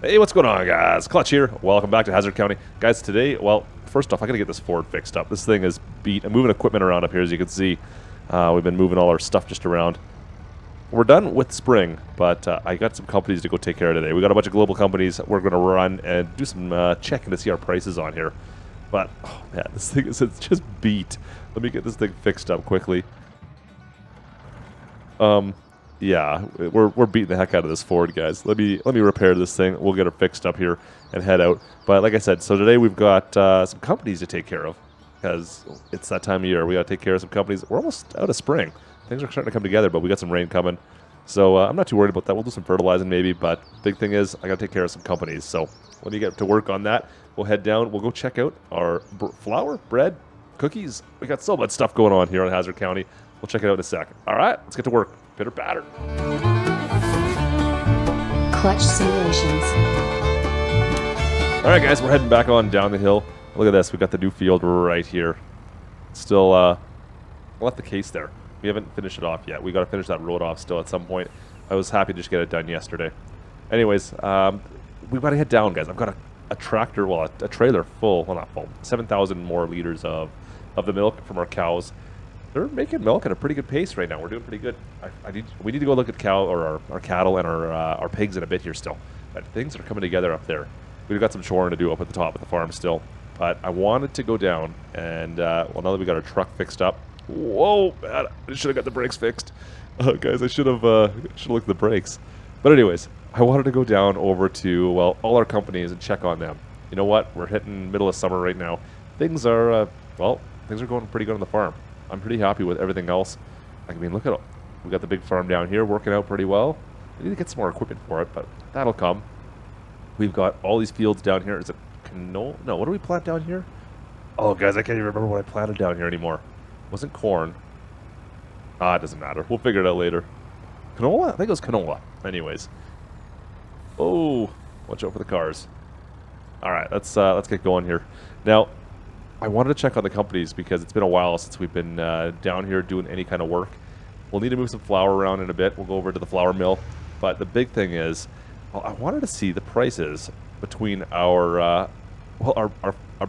Hey, what's going on, guys? Klutch here. Welcome back to Hazzard County. Guys, today, well, first off, I gotta get this Ford fixed up. This thing is beat. I'm moving equipment around up here, as you can see. We've been moving all our stuff just around. We're done with spring, but I got some companies to go take care of today. We got a bunch of global companies we're going to run and do some checking to see our prices on here. But, oh man, this thing is it's just beat. Let me get this thing fixed up quickly. Yeah, we're beating the heck out of this Ford, guys. Let me repair this thing. We'll get it fixed up here and head out. But like I said, so today we've got some companies to take care of because it's that time of year. We got to take care of some companies. We're almost out of spring. Things are starting to come together, but we got some rain coming. So I'm not too worried about that. We'll do some fertilizing maybe, but big thing is I got to take care of some companies. So when you get to work on that, we'll head down. We'll go check out our flour, bread, cookies. We got so much stuff going on here in Hazzard County. We'll check it out in a sec. All right, let's get to work. Pitter patter. Klutch Simulations. All right, guys, we're heading back on down the hill. Look at this. We got the new field right here. Still left the case there. We haven't finished it off yet. We got to finish that road off still at some point. I was happy to just get it done yesterday. Anyways, we got to head down, guys. I've got a tractor, well, a trailer full, well, not full, 7,000 more liters of the milk from our cows. They're making milk at a pretty good pace right now. We're doing pretty good. We need to go look at our cattle and our pigs in a bit here still. But things are coming together up there. We've got some shoring to do up at the top of the farm still. But I wanted to go down and, well, now that we got our truck fixed up. Whoa, man, I should have got the brakes fixed. Guys, I should have looked at the brakes. But anyways, I wanted to go down over to, well, all our companies and check on them. You know what? We're hitting middle of summer right now. Things are, things are going pretty good on the farm. I'm pretty happy with everything else. I mean, look at it. We got the big farm down here working out pretty well. We need to get some more equipment for it, but that'll come. We've got all these fields down here. Is it canola? No, what do we plant down here? Oh, guys, I can't even remember what I planted down here anymore. Wasn't corn. It doesn't matter. We'll figure it out later. Canola? I think it was canola. Anyways. Oh, watch out for the cars. All right, let's get going here. Now, I wanted to check on the companies because it's been a while since we've been down here doing any kind of work. We'll need to move some flour around in a bit. We'll go over to the flour mill. But the big thing is, well, I wanted to see the prices between our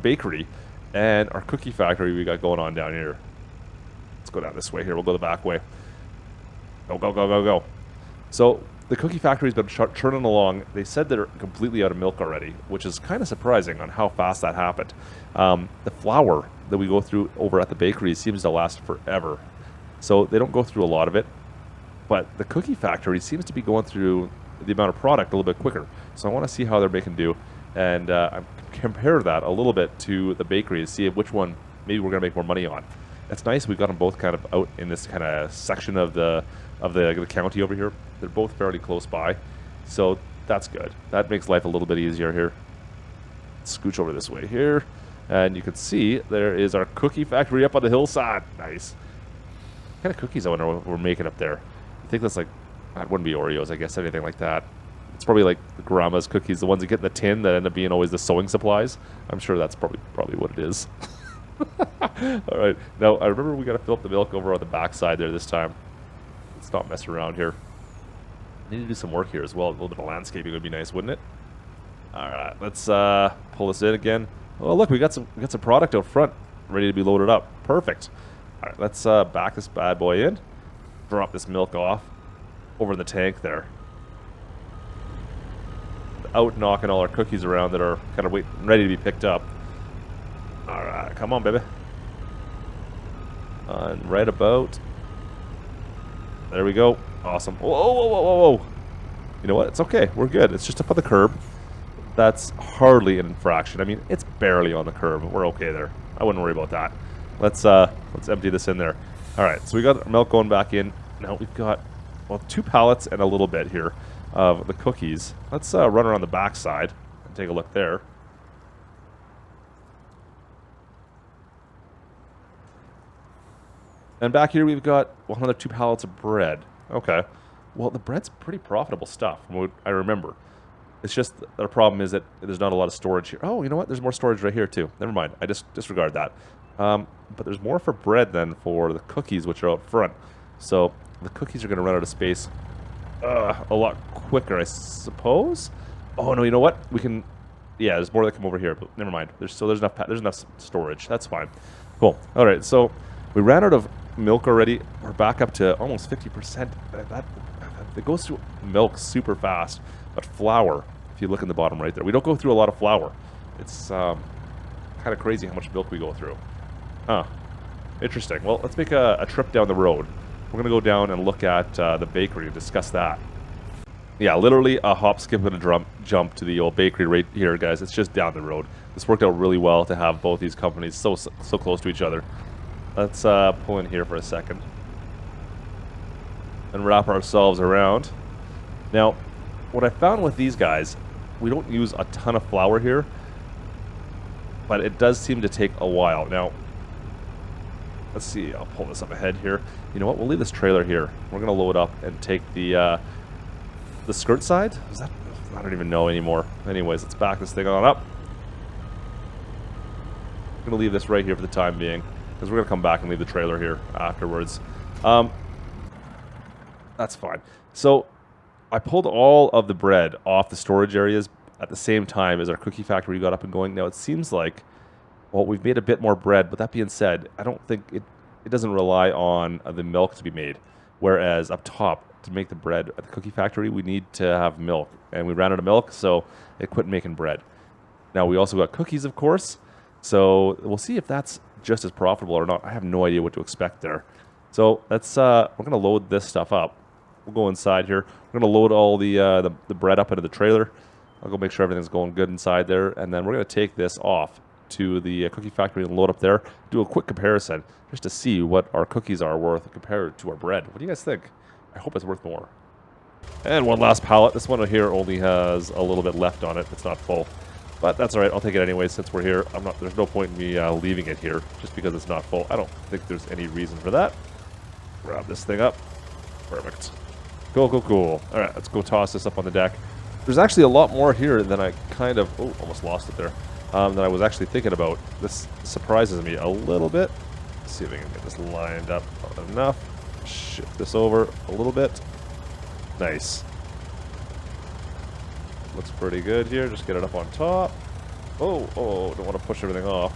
bakery and our cookie factory we got going on down here. Let's go down this way here. We'll go the back way. Go, go, go, go, go. So the cookie factory's been churning along. They said they're completely out of milk already, which is kind of surprising on how fast that happened. The flour that we go through over at the bakery seems to last forever. So they don't go through a lot of it. But the cookie factory seems to be going through the amount of product a little bit quicker. So I want to see how they're making do. And compare that a little bit to the bakery to see which one maybe we're going to make more money on. It's nice we've got them both kind of out in this kind of section of the county over here. They're both fairly close by, so that's good. That makes life a little bit easier here. Scooch over this way here, and you can see there is our cookie factory up on the hillside. Nice. What kind of cookies I wonder what we're making up there? I think that's like, that wouldn't be Oreos, I guess, anything like that. It's probably like the grandma's cookies, the ones you get in the tin that end up being always the sewing supplies. I'm sure that's probably what it is. All right. Now, I remember we got to fill up the milk over on the back side there this time. Let's not mess around here. Need to do some work here as well. A little bit of landscaping would be nice, wouldn't it? All right. Let's pull this in again. Oh, look, we got some product out front ready to be loaded up. Perfect. All right. Let's back this bad boy in. Drop this milk off over in the tank there. Out knocking all our cookies around that are kind of ready to be picked up. All right, come on, baby. And right about. There we go. Awesome. Whoa, whoa, whoa, whoa, whoa. You know what? It's okay. We're good. It's just up on the curb. That's hardly an infraction. I mean, it's barely on the curb. We're okay there. I wouldn't worry about that. Let's empty this in there. All right, so we got our milk going back in. Now we've got, well, 2 pallets and a little bit here of the cookies. Let's run around the back side and take a look there. And back here we've got, well, another 2 pallets of bread. Okay. Well, the bread's pretty profitable stuff from what I remember. It's just the problem is that there's not a lot of storage here. Oh, you know what? There's more storage right here too. Never mind. I just disregard that. But there's more for bread than for the cookies, which are out front. So the cookies are going to run out of space a lot quicker, I suppose. Oh, no, you know what? We can... Yeah, there's more that come over here, but never mind. There's enough storage. That's fine. Cool. All right, so we ran out of milk already. We're back up to almost 50%. It goes through milk super fast, but flour, if you look in the bottom right there, we don't go through a lot of flour. It's kind of crazy how much milk we go through. Huh. Interesting. Well, let's make a trip down the road. We're going to go down and look at the bakery and discuss that. Yeah, literally a hop, skip, and a jump to the old bakery right here, guys. It's just down the road. This worked out really well to have both these companies so close to each other. Let's pull in here for a second and wrap ourselves around. Now, what I found with these guys, we don't use a ton of flour here, but it does seem to take a while. Now, let's see. I'll pull this up ahead here. You know what? We'll leave this trailer here. We're going to load up and take the skirt side. Is that? I don't even know anymore. Anyways, let's back this thing on up. I'm going to leave this right here for the time being, because we're going to come back and leave the trailer here afterwards. That's fine. So I pulled all of the bread off the storage areas at the same time as our cookie factory got up and going. Now it seems like, well, we've made a bit more bread, but that being said, I don't think it doesn't rely on the milk to be made. Whereas up top, to make the bread at the cookie factory, we need to have milk. And we ran out of milk, so it quit making bread. Now we also got cookies, of course. So we'll see if that's just as profitable or not. I have no idea what to expect there. So let's we're gonna load this stuff up. We'll go inside here. We're gonna load all the bread up into the trailer. I'll go make sure everything's going good inside there, and then we're gonna take this off to the cookie factory and load up there. Do a quick comparison just to see what our cookies are worth compared to our bread. What do you guys think? I hope it's worth more. And one last pallet. This one here only has a little bit left on it. It's not full, but that's all right. I'll take it anyway since we're here. There's no point in me leaving it here just because it's not full. I don't think there's any reason for that. Grab this thing up. Perfect. Cool, cool, cool. All right, let's go toss this up on the deck. There's actually a lot more here than I kind of... Oh, almost lost it there. Than I was actually thinking about. This surprises me a little bit. Let's see if we can get this lined up enough. Shift this over a little bit. Nice. Looks pretty good here. Just get it up on top. Oh, don't want to push everything off.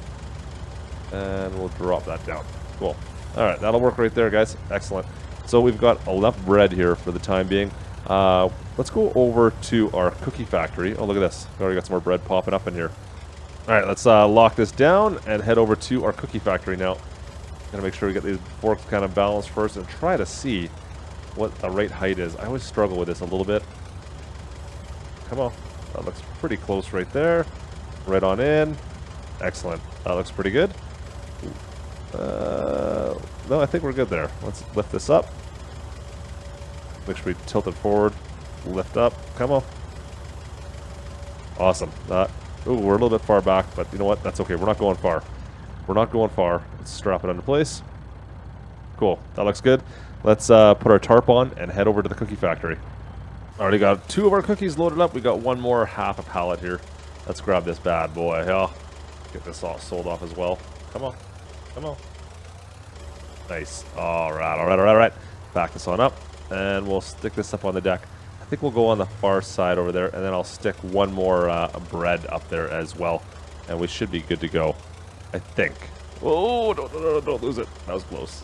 And we'll drop that down. Cool. All right, that'll work right there, guys. Excellent. So we've got enough bread here for the time being. Let's go over to our cookie factory. Oh, look at this. We already got some more bread popping up in here. All right, let's lock this down and head over to our cookie factory now. Gotta make sure we get these forks kind of balanced first and try to see what the right height is. I always struggle with this a little bit. Come on. That looks pretty close right there. Right on in. Excellent. That looks pretty good. No, I think we're good there. Let's lift this up. Make sure we tilt it forward. Lift up. Come on. Awesome. Ooh, we're a little bit far back, but you know what? That's okay. We're not going far. We're not going far. Let's strap it into place. Cool. That looks good. Let's put our tarp on and head over to the cookie factory. Already got 2 of our cookies loaded up. We got one more half a pallet here. Let's grab this bad boy. Yeah. Get this all sold off as well. Come on. Come on. Nice. All right. Back this on up, and we'll stick this up on the deck. I think we'll go on the far side over there, and then I'll stick one more bread up there as well, and we should be good to go. I think. Oh, don't lose it. That was close.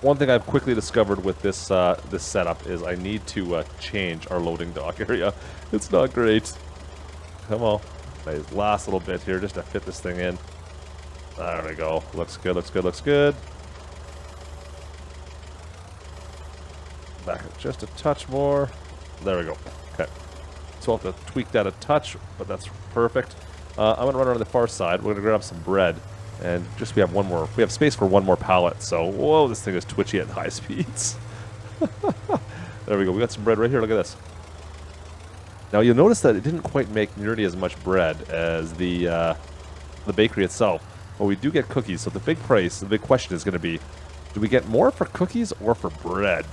One thing I've quickly discovered with this this setup is I need to change our loading dock area. It's not great. Come on. Nice. Last little bit here just to fit this thing in. There we go. Looks good, looks good, looks good. Back up just a touch more. There we go. Okay. So I'll have to tweak that a touch, but that's perfect. I'm going to run around the far side. We're going to grab some bread. And just we have space for one more pallet. So, whoa, this thing is twitchy at high speeds. There we go. We got some bread right here. Look at this. Now you'll notice that it didn't quite make nearly as much bread as the bakery itself. But we do get cookies. So the big question is going to be, do we get more for cookies or for bread?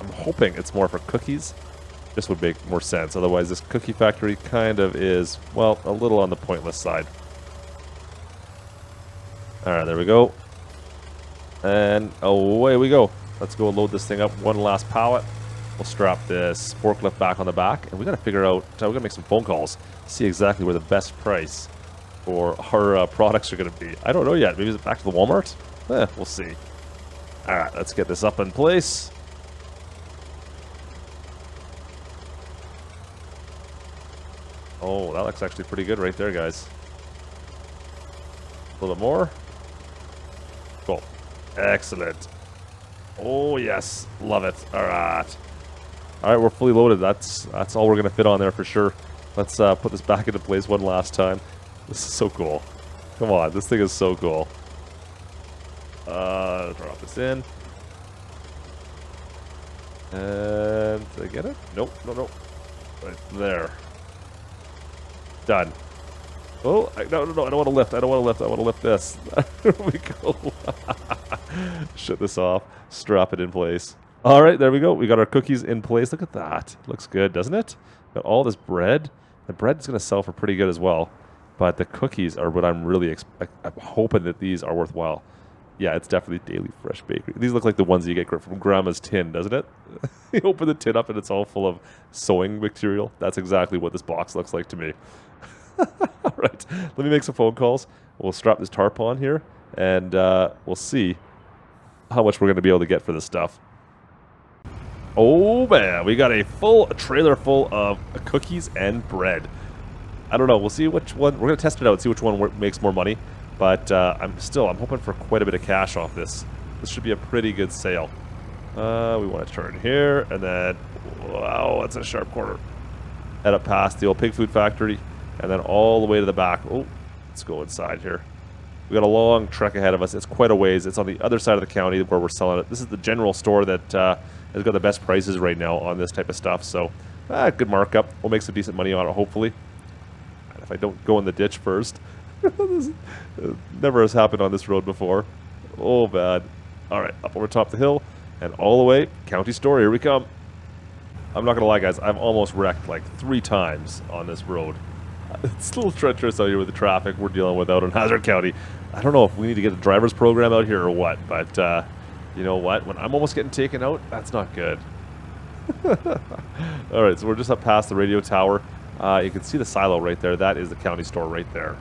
I'm hoping it's more for cookies. This would make more sense. Otherwise, this cookie factory kind of is, well, a little on the pointless side. All right, there we go. And away we go. Let's go load this thing up. One last pallet. We'll strap this forklift back on the back, and we got to figure out, we got to make some phone calls, see exactly where the best price for our products are going to be. I don't know yet. Maybe it's back to the Walmart? We'll see. All right, let's get this up in place. Oh, that looks actually pretty good right there, guys. A little bit more. Cool. Excellent. Oh, yes. Love it. All right. All right, we're fully loaded. That's all we're going to fit on there for sure. Let's put this back into place one last time. This is so cool. Come on, this thing is so cool. Drop this in. And did I get it? Nope, no. Right there. Done. Oh, no, I don't want to lift. I want to lift this. There we go. Shut this off. Strap it in place. All right, there we go. We got our cookies in place. Look at that. Looks good, doesn't it? Got all this bread. The bread is going to sell for pretty good as well. But the cookies are what I'm really I'm hoping that these are worthwhile. Yeah, it's definitely Daily Fresh Bakery. These look like the ones you get from Grandma's tin, doesn't it? You open the tin up and it's all full of sewing material. That's exactly what this box looks like to me. All right, let me make some phone calls. We'll strap this tarp on here, and we'll see how much we're going to be able to get for this stuff. Oh, man, we got a full trailer full of cookies and bread. I don't know. We'll see which one. We're going to test it out and see which one makes more money. But I'm hoping for quite a bit of cash off this. This should be a pretty good sale. We want to turn here, and then, wow, that's a sharp corner. Head up past the old pig food factory, and then all the way to the back. Oh, let's go inside here. We got a long trek ahead of us. It's quite a ways. It's on the other side of the county where we're selling it. This is the general store that has got the best prices right now on this type of stuff. So, good markup. We'll make some decent money on it, hopefully. And if I don't go in the ditch first. This never has happened on this road before. Oh, bad. All right, up over top of the hill and all the way. County store, here we come. I'm not going to lie, guys. I've almost wrecked like 3 times on this road. It's a little treacherous out here with the traffic we're dealing with out in Hazzard County. I don't know if we need to get a driver's program out here or what, but you know what? When I'm almost getting taken out, that's not good. All right, so we're just up past the radio tower. You can see the silo right there. That is the county store right there.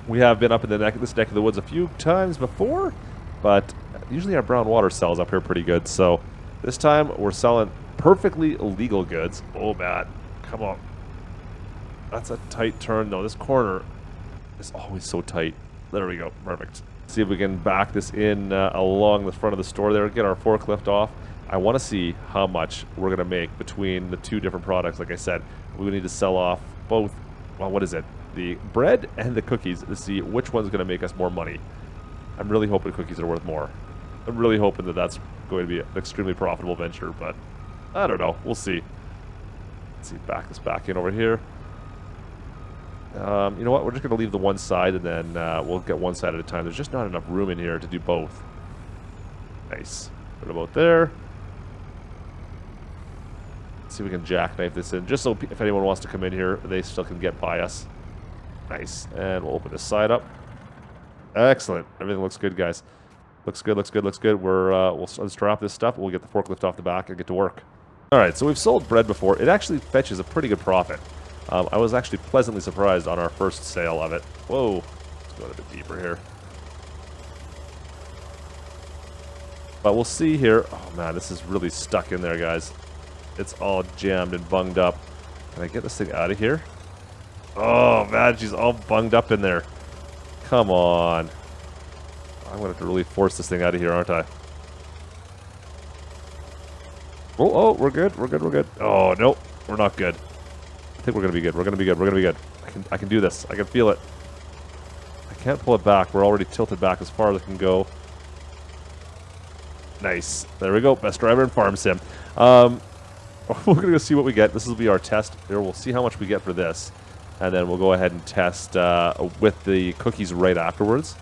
We have been up in this neck of the woods a few times before, but usually our brown water sells up here pretty good. So this time we're selling perfectly legal goods. Oh, man. Come on. That's a tight turn, though. This corner is always so tight. There we go. Perfect. See if we can back this in along the front of the store there. Get our forklift off. I want to see how much we're going to make between the 2 different products. Like I said, we need to sell off both. Well, what is it? The bread and the cookies to see which one's going to make us more money. I'm really hoping cookies are worth more. I'm really hoping that that's going to be an extremely profitable venture, but I don't know. We'll see. Let's see. Back this back in over here. You know what? We're just going to leave the one side, and then we'll get one side at a time. There's just not enough room in here to do both. Nice. Put it about there. Let's see if we can jackknife this in, just so if anyone wants to come in here, they still can get by us. Nice. And we'll open this side up. Excellent. Everything looks good, guys. Looks good, looks good, looks good. We'll unstrap this stuff. We'll get the forklift off the back and get to work. All right, so we've sold bread before. It actually fetches a pretty good profit. I was actually pleasantly surprised on our first sale of it. Whoa. Let's go a bit deeper here. But we'll see here. Oh, man, this is really stuck in there, guys. It's all jammed and bunged up. Can I get this thing out of here? Oh, man, she's all bunged up in there. Come on. I'm going to have to really force this thing out of here, aren't I? Oh, we're good. We're good. We're good. Oh, nope. We're not good. I think we're going to be good. We're going to be good. We're going to be good. I can do this. I can feel it. I can't pull it back. We're already tilted back as far as it can go. Nice. There we go. Best driver in Farm Sim. We're going to go see what we get. This will be our test. Here, we'll see how much we get for this. And then we'll go ahead and test with the cookies right afterwards.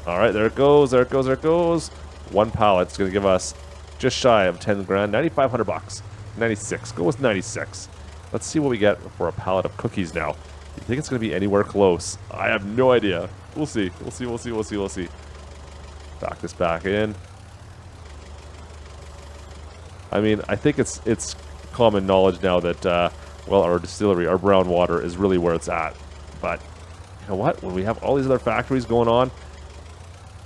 All right, there it goes. There it goes. There it goes. One pallet's going to give us just shy of 10 grand. 9,500 bucks. 96. Go with 96. Let's see what we get for a pallet of cookies now. You think it's going to be anywhere close? I have no idea. We'll see. We'll see. We'll see. We'll see. We'll see. Back this back in. I mean, I think it's common knowledge now that, well, our distillery, our brown water is really where it's at. But you know what? When we have all these other factories going on,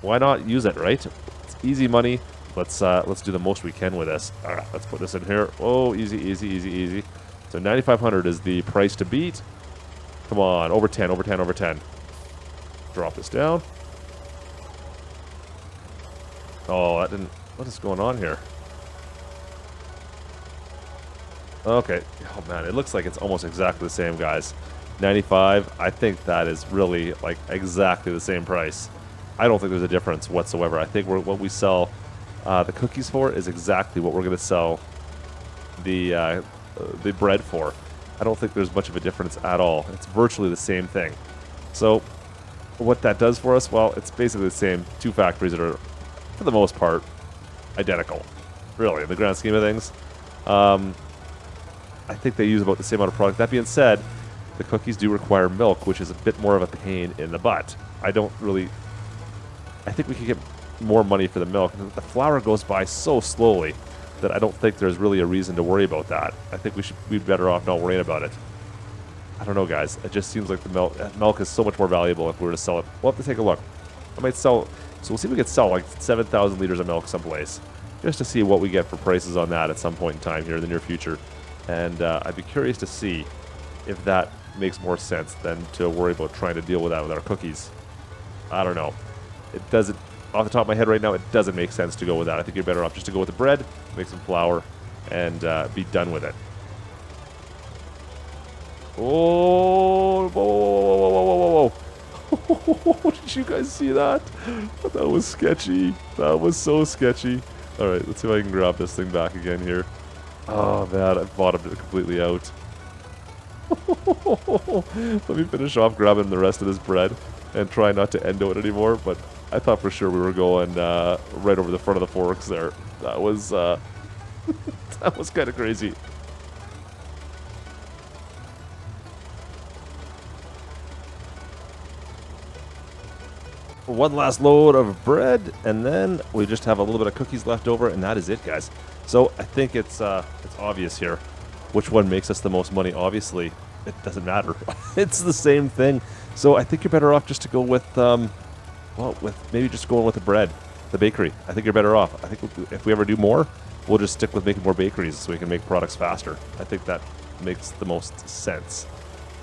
why not use it, right? It's easy money. Let's do the most we can with this. All right, let's put this in here. Oh, easy, easy, easy, easy. So 9,500 is the price to beat. Come on, over 10, over 10, over 10. Drop this down. Oh, that didn't... What is going on here? Okay. Oh, man, it looks like it's almost exactly the same, guys. 95, I think that is really, like, exactly the same price. I don't think there's a difference whatsoever. I think what we sell the cookies for is exactly what we're going to sell the bread for. I don't think there's much of a difference at all. It's virtually the same thing. So what that does for us, well, it's basically the same two factories that are, for the most part, identical. Really, in the grand scheme of things. I think they use about the same amount of product. That being said, the cookies do require milk, which is a bit more of a pain in the butt. I think we could get more money for the milk. The flour goes by so slowly that I don't think there's really a reason to worry about that. I think we should be better off not worrying about it. I don't know, guys. It just seems like the milk is so much more valuable if we were to sell it. We'll have to take a look. I might sell... So we'll see if we can sell like 7,000 liters of milk someplace, just to see what we get for prices on that at some point in time here in the near future. And I'd be curious to see if that makes more sense than to worry about trying to deal with that with our cookies. I don't know. It doesn't, off the top of my head right now, it doesn't make sense to go with that. I think you're better off just to go with the bread, make some flour, and be done with it. Oh, whoa, whoa, whoa, whoa, whoa, whoa. Did you guys see that? That was sketchy. That was so sketchy. Alright, let's see if I can grab this thing back again here. Oh man, I bottomed it completely out. Let me finish off grabbing the rest of this bread and try not to endo it anymore, but I thought for sure we were going right over the front of the forks there. That was that was kind of crazy. One last load of bread, and then we just have a little bit of cookies left over, and that is it, guys. So I think it's obvious here which one makes us the most money. Obviously, it doesn't matter. It's the same thing. So I think you're better off just to go with, with maybe just going with the bread, the bakery. I think you're better off. I think if we ever do more, we'll just stick with making more bakeries so we can make products faster. I think that makes the most sense.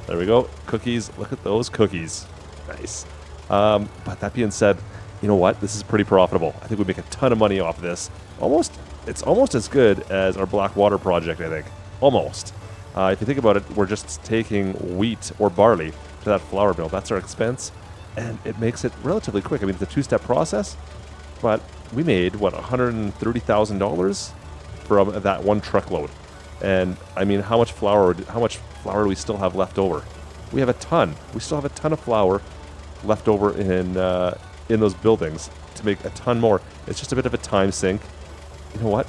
There we go. Cookies. Look at those cookies. Nice. But that being said, you know what? This is pretty profitable. I think we make a ton of money off of this. It's almost as good as our black water project, I think. Almost. If you think about it, we're just taking wheat or barley to that flour mill. That's our expense, and it makes it relatively quick. I mean, it's a two-step process, but we made, what, $130,000 from that one truckload. And, I mean, how much flour do we still have left over? We have a ton. We still have a ton of flour left over in those buildings to make a ton more. It's just a bit of a time sink. You know what?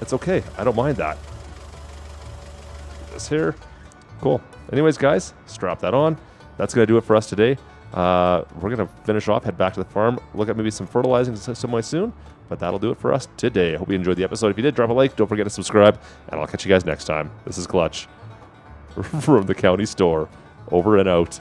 It's okay. I don't mind that. This here. Cool. Anyways, guys, strap that on. That's going to do it for us today. We're going to finish off, head back to the farm, look at maybe some fertilizing somewhere soon, but that'll do it for us today. I hope you enjoyed the episode. If you did, drop a like. Don't forget to subscribe, and I'll catch you guys next time. This is Klutch from the county store. Over and out.